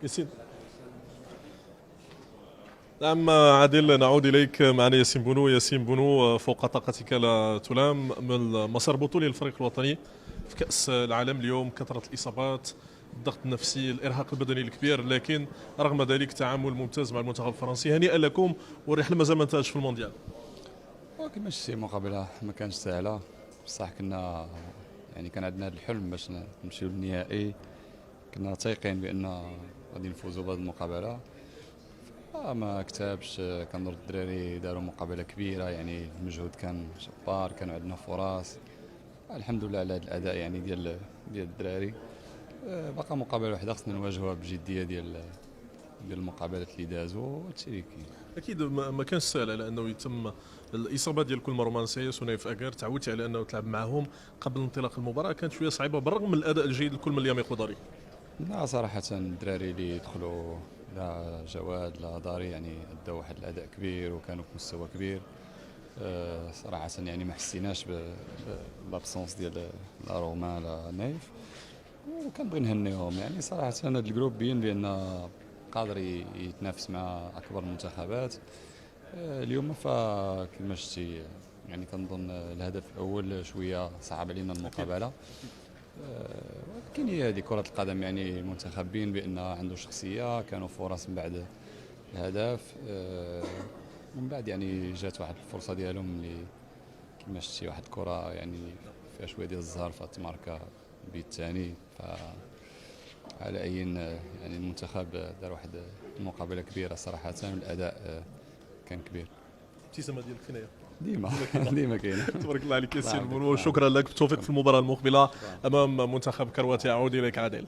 ياسين. نعم عادل، نعود إليك. معنا ياسين بونو. ياسين بونو، فوق طاقتك لا تلام. من المسار البطولي للفريق الوطني في كأس العالم اليوم، كثرة الإصابات، الضغط النفسي، الإرهاق البدني الكبير، لكن رغم ذلك تعامل ممتاز مع المنتخب الفرنسي. هنيئا لكم، والرحلة مازال ما انتهتش في المونديال. وكما شتي مقابلة ما كانش سهلة، بصح كنا يعني كان عندنا هذا الحلم باش نمشيو للنهائي. كنا تايقين بان غادي نفوزوا بهذه المقابلة. ما كتبش، كنظن الدراري داروا مقابلة كبيرة، يعني المجهود كان جبار، كانوا عندنا فرص. الحمد لله على هذا الاداء يعني ديال الدراري. بقى مقابلة واحدة خصنا نواجهوها بجدية ديال المقابلات اللي دازوا، وهادشي اللي كاين. اكيد ما كانش سهل، على انه يتم الاصابه ديال كل رومانسيه. سنيف اكار تعودت على انه تلعب معهم قبل انطلاق المباراه، كانت شويه صعيبه بالرغم من الاداء الجيد لكل من اليمين خضري. لا صراحة الدراري اللي دخلوا، لا جواد لا داري، يعني ادوا واحد الاداء كبير وكانوا في مستوى كبير. صراحة يعني ما حسيناش بلابسونس ديال لا رومان لا نايف، وكنبغي نهنيهم. يعني صراحة هذا الجروب بين بان قادر يتنافس مع اكبر المنتخبات. اليوم فكما شتي يعني كنظن الهدف الاول شوية صعب علينا المقابلة. ولكن هي هذه كرة القدم، يعني المنتخبين بأن عنده شخصية، كانوا فرص من بعد الهدف. ومن بعد يعني جات واحد الفرصة ديالهم اللي كما شتي واحد الكرة يعني فيها شوية ديال الزهر فاتماركا البيت الثاني. على أي يعني المنتخب دار واحد المقابلة كبيرة صراحة، والأداء كان كبير. ابتسامه ديالك فينا. ديما ديما كاينه. تبارك الله عليك ياسين الله بونو، يعطيك وشكرا لك. بالتوفيق في المباراه المقبله امام منتخب كرواتيا. اعود اليك عادل.